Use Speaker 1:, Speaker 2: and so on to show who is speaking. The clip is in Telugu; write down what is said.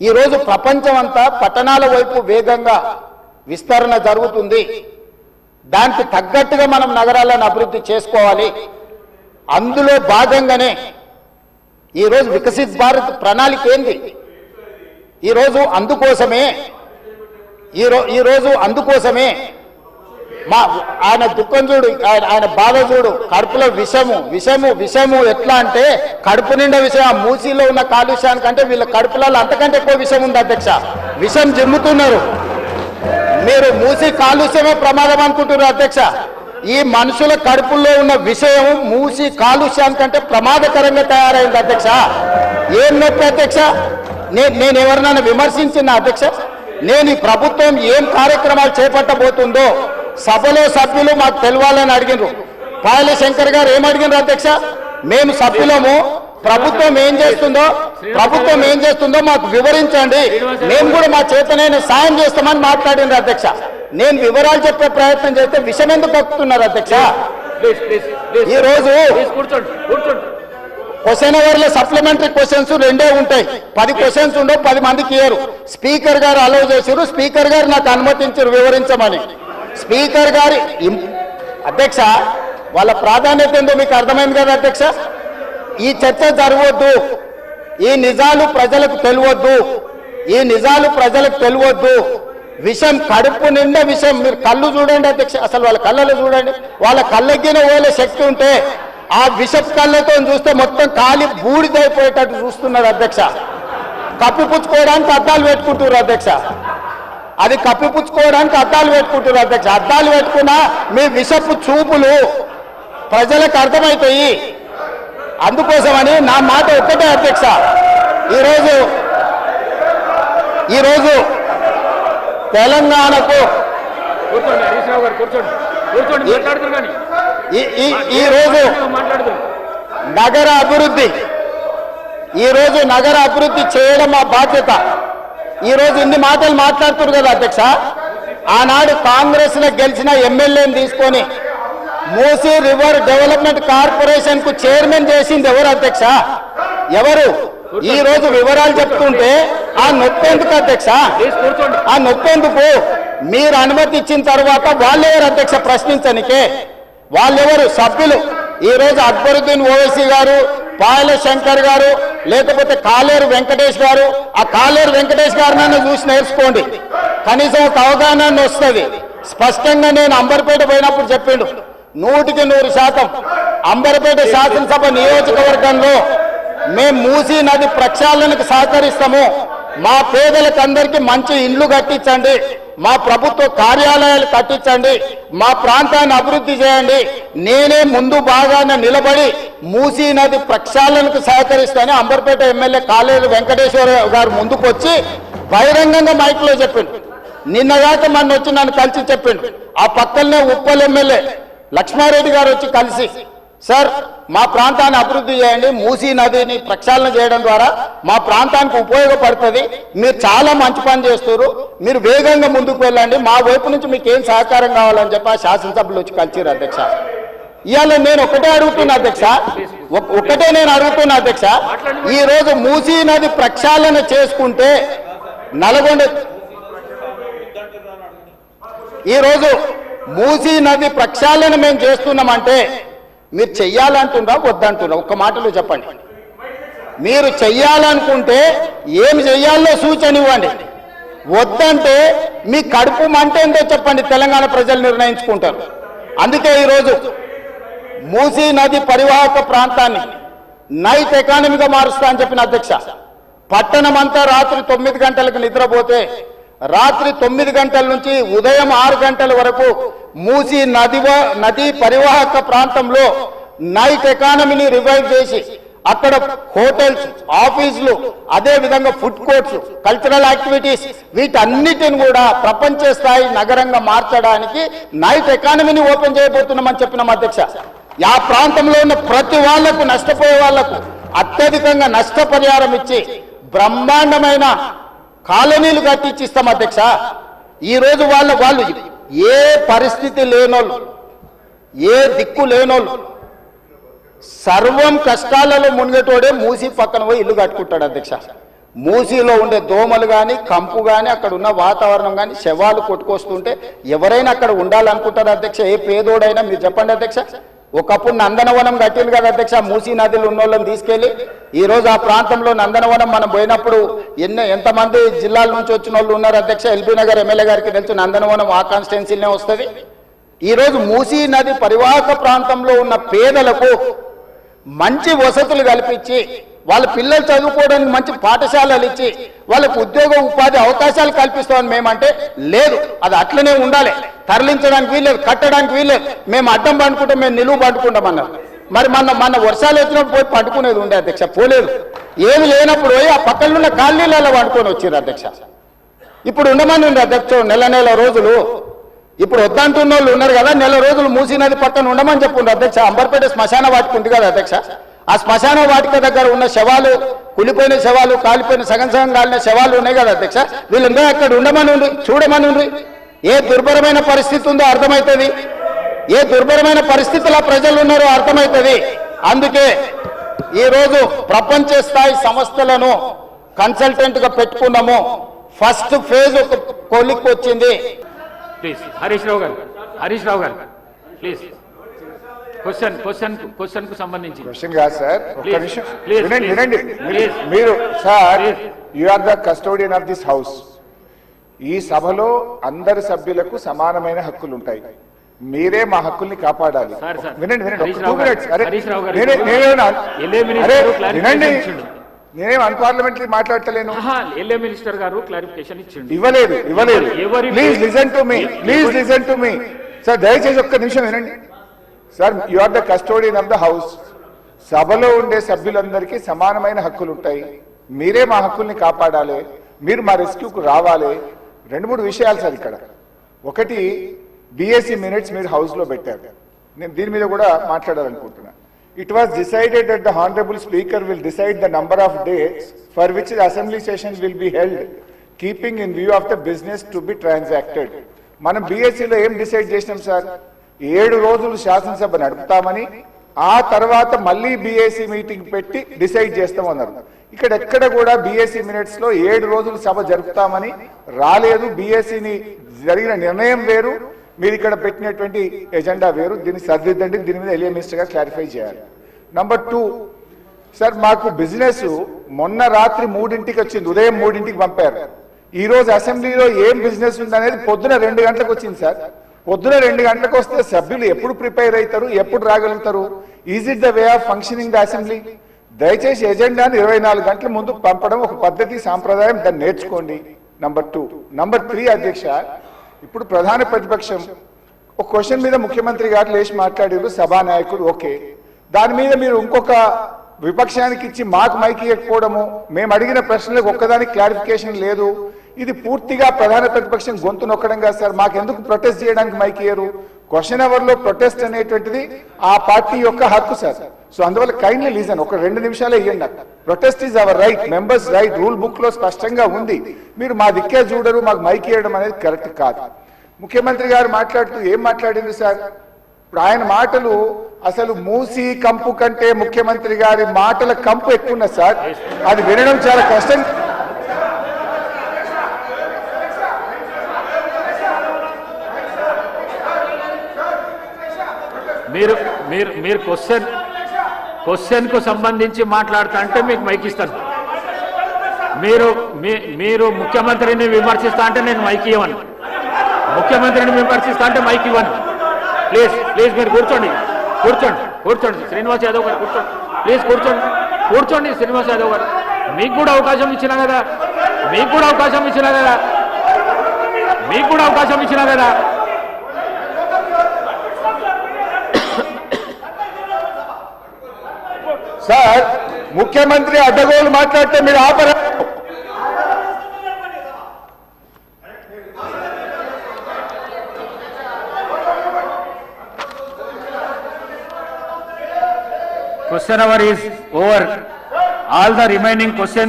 Speaker 1: ఈరోజు ప్రపంచం అంతా పట్టణాల వైపు వేగంగా విస్తరణ జరుగుతుంది. దానికి తగ్గట్టుగా మనం నగరాలను అభివృద్ధి చేసుకోవాలి. అందులో భాగంగానే ఈరోజు వికసిత్ భారత్ ప్రణాళిక ఏంది? ఈరోజు అందుకోసమే మా ఆయన దుఃఖం చూడు, ఆయన బాధ చూడు, కడుపులో విషము ఎట్లా అంటే కడుపు నిండా విషయం. ఆ మూసీలో ఉన్న కాలుష్యానికంటే వీళ్ళ కడుపులలో అంతకంటే ఎక్కువ విషయం ఉంది అధ్యక్ష. విషం జిమ్ముతున్నారు. మీరు మూసీ కాలుష్యమే ప్రమాదం అనుకుంటున్నారు అధ్యక్ష. ఈ మనుషుల కడుపుల్లో ఉన్న విషయం మూసీ కాలుష్యానికంటే ప్రమాదకరంగా తయారైంది అధ్యక్ష. ఏం నొప్పి అధ్యక్ష? నేను ఎవరినైనా విమర్శించిన అధ్యక్ష? నేను ఈ ప్రభుత్వం ఏం కార్యక్రమాలు చేపట్టబోతుందో సభలో సభ్యులు మాకు తెలవాలని అడిగినారు. పాయల శంకర్ గారు ఏమడిగినారు అధ్యక్ష? మేము సభ్యులము, ప్రభుత్వం ఏం చేస్తుందో మాకు వివరించండి, మేము కూడా మా చేతనైన సాయం చేస్తామని మాట్లాడినారు అధ్యక్ష. నేను వివరాలు చెప్పే ప్రయత్నం చేస్తే విషయం ఎందుకు కక్కుతున్నారు అధ్యక్ష? ఈరోజు క్వశ్చన్ అవర్లో సప్లిమెంటరీ క్వశ్చన్స్ 2 ఉంటాయి. 10 క్వశ్చన్స్ ఉండవు, 10 మందికి ఇయ్యరు. స్పీకర్ గారు అలౌ చేశారు, స్పీకర్ గారు నాకు అనుమతించారు వివరించమని. స్పీకర్ గారి అధ్యక్ష వాళ్ళ ప్రాధాన్యత ఏందో మీకు అర్థమైంది కదా అధ్యక్ష. ఈ చర్చ జరగవద్దు, ఈ నిజాలు ప్రజలకు తెలియవద్దు. విషం కడుపు నిండా విషం. మీరు కళ్ళు చూడండి అధ్యక్ష, అసలు వాళ్ళ కళ్ళలో చూడండి. వాళ్ళ కళ్ళెక్కిన ఓలే శక్తి ఉంటే ఆ విషపు కళ్ళతో చూస్తే మొత్తం కాలి బూడిదైపోయేటట్టు చూస్తున్నారు అధ్యక్ష. కప్పిపుచ్చుకోవడానికి అద్దాలు పెట్టుకుంటున్నారు అధ్యక్ష. అది కప్పిపుచ్చుకోవడానికి అద్దాలు పెట్టుకుంటున్నారు అధ్యక్ష. అద్దాలు పెట్టుకున్నా మీ విషపు చూపులు ప్రజలకు అర్థమవుతాయి. అందుకోసమని నా మాట ఒక్కటే అధ్యక్ష. ఈరోజు తెలంగాణకు ఈరోజు నగర అభివృద్ధి చేయడం మా బాధ్యత. ఈరోజు ఇన్ని మాటలు మాట్లాడుతున్నారు కదా అధ్యక్ష. ఆనాడు కాంగ్రెస్ లో గెలిచిన ఎమ్మెల్యేని తీసుకొని మూసీ రివర్ డెవలప్మెంట్ కార్పొరేషన్ కు చైర్మన్ చేసింది ఎవరు అధ్యక్ష? ఎవరు? ఈ రోజు వివరాలు చెప్తుంటే ఆ నొప్పెందుకు అధ్యక్ష? ఆ నొప్పెందుకు? మీరు అనుమతి ఇచ్చిన తర్వాత వాళ్ళెవరు అధ్యక్ష ప్రశ్నించనికే? వాళ్ళెవరు సభ్యులు? ఈ రోజు అక్బరుద్దీన్ ఓవైసీ గారు, పాయల శంకర్ గారు, లేకపోతే కాలేరు వెంకటేష్ గారు. ఆ కాలేరు వెంకటేష్ గారినైనా చూసి నేర్చుకోండి, కనీసం ఒక అవగాహన వస్తుంది. స్పష్టంగా నేను అంబర్పేట పోయినప్పుడు చెప్పిండు, 100% అంబర్పేట శాసనసభ నియోజకవర్గంలో మేము మూసీ నది ప్రక్షాళనకు సహకరిస్తాము. మా పేదలకు అందరికీ మంచి ఇండ్లు కట్టించండి, మా ప్రభుత్వ కార్యాలయాలు కట్టించండి, మా ప్రాంతాన్ని అభివృద్ధి చేయండి. నేనే ముందు బాగానే నిలబడి మూసీ నది ప్రక్షాళనకు సహకరిస్తానని అంబర్పేట ఎమ్మెల్యే కాలేరు వెంకటేశ్వర గారు ముందుకు వచ్చి బహిరంగంగా మైక్లో చెప్పిండు. నిన్నగాక మొన్న వచ్చి నన్ను కలిసి చెప్పిండు. ఆ పక్కనే ఉప్పల్ ఎమ్మెల్యే లక్ష్మారెడ్డి గారు వచ్చి కలిసి, సార్ మా ప్రాంతాన్ని అభివృద్ధి చేయండి, మూసీ నదిని ప్రక్షాళన చేయడం ద్వారా మా ప్రాంతానికి ఉపయోగపడుతుంది, మీరు చాలా మంచి పని చేస్తారు, మీరు వేగంగా ముందుకు వెళ్ళండి, మా వైపు నుంచి మీకు ఏం సహకారం కావాలని చెప్పి ఆ శాసనసభలో వచ్చి కలిసిరు అధ్యక్ష. ఇవాళ నేను ఒకటే అడుగుతున్నా అధ్యక్ష, ఈ రోజు మూసీ నది ప్రక్షాళన చేసుకుంటే ఈరోజు మూసీ నది ప్రక్షాళన మేము చేస్తున్నామంటే మీరు చెయ్యాలంటున్నా వద్దంటున్నా? ఒక్క మాటలో చెప్పండి. మీరు చెయ్యాలనుకుంటే ఏమి చెయ్యాలో సూచన ఇవ్వండి, వద్దంటే మీ కడుపు మంట ఏందో చెప్పండి. తెలంగాణ ప్రజలు నిర్ణయించుకుంటారు. అందుకే ఈరోజు మూసీ నది పరివాహక ప్రాంతాన్ని నైట్ ఎకానమీగా మారుస్తా అని చెప్పిన అధ్యక్ష. పట్టణం అంతా రాత్రి 9 గంటలకు నిద్రపోతే రాత్రి 9 గంటల నుంచి ఉదయం 6 గంటల వరకు మూసీ నది పరివాహక ప్రాంతంలో నైట్ ఎకానమీని రివైవ్ చేసి అక్కడ హోటల్స్, ఆఫీసులు, అదే విధంగా ఫుడ్ కోర్ట్స్, కల్చరల్ యాక్టివిటీస్ వీటన్నిటిని కూడా ప్రపంచ స్థాయి నగరంగా మార్చడానికి నైట్ ఎకానమీని ఓపెన్ చేయబోతున్నామని చెప్పినాం అధ్యక్ష. ఆ ప్రాంతంలో ఉన్న ప్రతి వాళ్లకు, నష్టపోయే వాళ్లకు అత్యధికంగా నష్టపరిహారం ఇచ్చి బ్రహ్మాండమైన కాలనీలు కట్టించిస్తాం అధ్యక్ష. ఈరోజు వాళ్ళు ఏ పరిస్థితి లేనోళ్ళు, ఏ దిక్కు లేనోళ్ళు, సర్వం కష్టాలలో మునిగేటోడే మూసి పక్కన పోయి ఇల్లు కట్టుకుంటాడు అధ్యక్ష. మూసీలో ఉండే దోమలు కానీ కంపు కానీ అక్కడ ఉన్న వాతావరణం కానీ శవాలు కొట్టుకొస్తుంటే ఎవరైనా అక్కడ ఉండాలనుకుంటారు అధ్యక్ష. ఏ పేదోడైనా మీరు చెప్పండి అధ్యక్ష. ఒకప్పుడు నందనవనం కట్టింది కదా అధ్యక్ష, మూసీ నదిలో ఉన్న వాళ్ళని తీసుకెళ్లి. ఈ రోజు ఆ ప్రాంతంలో నందనవనం మనం పోయినప్పుడు ఎంతమంది జిల్లాల నుంచి వచ్చిన వాళ్ళు ఉన్నారు అధ్యక్ష. ఎల్బీ నగర్ ఎమ్మెల్యే గారికి తెలుసు, నందనవనం ఆ కాన్స్టిట్యున్సీలోనే వస్తుంది. ఈ రోజు మూసీ నది పరివాహక ప్రాంతంలో ఉన్న పేదలకు మంచి వసతులు కల్పించి, వాళ్ళ పిల్లలు చదువుకోవడానికి మంచి పాఠశాలలు ఇచ్చి వాళ్ళకు ఉద్యోగ ఉపాధి అవకాశాలు కల్పిస్తామని మేమంటే లేదు, అది అట్లనే ఉండాలి, తరలించడానికి వీల్లేదు, కట్టడానికి వీల్లేదు, మేము అడ్డం పండుకుంటాం, మేము నిలువు పండుకుంటామన్నారు. మరి మన వర్షాలు వచ్చినప్పుడు పోయి పండుకునేది ఉండే అధ్యక్ష, పోలేదు. ఏమి లేనప్పుడు పోయి ఆ పక్కన ఉన్న కాలనీలలో పండుకొని వచ్చారు అధ్యక్ష. ఇప్పుడు ఉండమని ఉంది అధ్యక్ష నెల రోజులు. ఇప్పుడు వద్దంటున్న వాళ్ళు ఉన్నారు కదా, నెల రోజులు మూసీ నది పక్కన ఉండమని చెప్పుండ్రు అధ్యక్ష. అంబర్పేట శ్మశాన వాటిక ఉంది కదా అధ్యక్ష, ఆ శ్మశాన వాటిక దగ్గర ఉన్న శవాలు, కులిపోయిన శవాలు, కాలిపోయిన సగం కాలిన శవాలు ఉన్నాయి కదా అధ్యక్ష, వీళ్ళందరూ అక్కడ ఉండమని ఉండి చూడమని ఉండి. ఏ దుర్భరమైన పరిస్థితి ఉందో అర్థమవుతుంది, ఏ దుర్భరమైన పరిస్థితుల్లో ప్రజలు ఉన్నారో అర్థమవుతుంది. అందుకే ఈరోజు ప్రపంచ స్థాయి సంస్థలను కన్సల్టెంట్ గా పెట్టుకున్నాము. ఫస్ట్ ఫేజ్ ఒక కొలిక్కి వచ్చింది.
Speaker 2: ప్లీజ్ హరీష్ రావు గారు ప్లీజ్ క్వశ్చన్ కు సంబంధించి
Speaker 3: క్వశ్చన్ కాదు సార్, ఒక్క నిమిషం
Speaker 2: ప్లీజ్
Speaker 3: వినండి. మీరు sir, you are the custodian of this house. ఈ సభలో అందరి సభ్యులకు సమానమైన హక్కులు ఉంటాయి, మీరే మా హక్కుల్ని కాపాడాలి. వినండి 2 minutes. వినండి, నేనేం అన్పార్లమెంటరీ మాట్లాడతలేను.
Speaker 2: ఎల్ఏ మినిస్టర్ గారు క్లారిఫికేషన్ ఇచ్చిండు.
Speaker 3: ఇవ్వలేదు. Please listen to me sir, దయచేసి ఒక్క నిమిషం వినండి sir. You are the custodian of the house. సభలో ఉండే సభ్యులందరికీ సమానమైన హక్కులు ఉంటాయి, మీరే మా హక్కుల్ని కాపాడాలి, మీరు మా రెస్క్యూకు రావాలి. 2-3 విషయాలు సార్ ఇక్కడ. ఒకటి, బిఎస్సి మినిట్స్ మీరు హౌస్ లో పెట్టారు, నేను దీని మీద కూడా మాట్లాడాలనుకుంటున్నా. It was decided that the Honorable Speaker will decide the number of days for which the assembly session will be held, keeping in view of the business to be transacted. మనం బిఎస్సిలో ఏం డిసైడ్ చేసినాం సార్? 7 రోజులు శాసనసభ నడుపుతామని, ఆ తర్వాత మళ్ళీ బిఎస్సి మీటింగ్ పెట్టి డిసైడ్ చేస్తామన్నారు. ఇక్కడ ఎక్కడ కూడా బిఎస్సి మినిట్స్ లో 7 రోజులు సభ జరుపుతామని రాలేదు. బిఎస్సిని జరిగిన నిర్ణయం వేరు, మీరు ఇక్కడ పెట్టినటువంటి ఎజెండా వేరు. దీన్ని సరిదిద్దండి, దీని మీద ఎల్ఏ మినిస్టర్ గా క్లారిఫై చేయాలి. నంబర్ 2 సార్, మాకు బిజినెస్ మొన్న రాత్రి 3ంటికి వచ్చింది, ఉదయం 3ంటికి పంపారు. ఈ రోజు అసెంబ్లీలో ఏం బిజినెస్ ఉందనేది పొద్దున 2 గంటలకు వచ్చింది సార్. పొద్దున 2 గంటలకు వస్తే సభ్యులు ఎప్పుడు ప్రిపేర్ అవుతారు, ఎప్పుడు రాగలుగుతారు? Is it the way of functioning the assembly? దయచేసి ఎజెండాను 24 గంటల ముందు పంపడం ఒక పద్ధతి, సాంప్రదాయం, దాన్ని నేర్చుకోండి. నంబర్ 2. నంబర్ 3 అధ్యక్ష, ఇప్పుడు ప్రధాన ప్రతిపక్షం ఒక క్వశ్చన్ మీద ముఖ్యమంత్రి గారు లేచి మాట్లాడారు, సభానాయకుడు ఓకే, దాని మీద మీరు ఇంకొక విపక్షానికి ఇచ్చి మాకు మైక్ ఇవ్వకపోవడము, మేము అడిగిన ప్రశ్నలకు ఒక్కదానికి క్లారిఫికేషన్ లేదు, ఇది పూర్తిగా ప్రధాన ప్రతిపక్షం గొంతు నొక్కడం కాదు సార్. మాకెందుకు ప్రొటెస్ట్ చేయడానికి మైక్ ఇయ్యరు? క్వశ్చన్ అవర్ లో ప్రొటెస్ట్ అనేటువంటిది ఆ పార్టీ యొక్క హక్కు సార్. సో అందువల్ల కైండ్లీ లీజన్, ఒక 2 నిమిషాలే ఇవ్వండి. Protest is our right, members right, rule book లో స్పష్టంగా ఉంది. మీరు మా దిక్కే చూడరు, మాకు మైక్ ఇవ్వడం అనేది కరెక్ట్ కాదు. ముఖ్యమంత్రి గారు మాట్లాడుతూ ఏం మాట్లాడింది సార్? ఇప్పుడు ఆయన మాటలు అసలు మూసి కంపు కంటే ముఖ్యమంత్రి గారి మాటల కంపు ఎక్కువ ఉన్నది సార్. అది వినడం చాలా కష్టం.
Speaker 2: మీరు క్వశ్చన్ కు సంబంధించి మాట్లాడుతా అంటే మీకు మైక్ ఇస్తాను. మీరు ముఖ్యమంత్రిని విమర్శిస్తా అంటే నేను మైక్ ఇవ్వను. ముఖ్యమంత్రిని విమర్శిస్తా అంటే మైక్ ఇవ్వను. ప్లీజ్ మీరు కూర్చోండి శ్రీనివాస్ యాదవ్ గారు కూర్చోండి శ్రీనివాస్ యాదవ్ గారు, మీకు కూడా అవకాశం ఇచ్చినా కదా.
Speaker 3: సార్, ముఖ్యమంత్రి అడ్డగోలు మాట్లాడితే మీరు ఆపరా?
Speaker 2: Question hour is over. All the remaining questions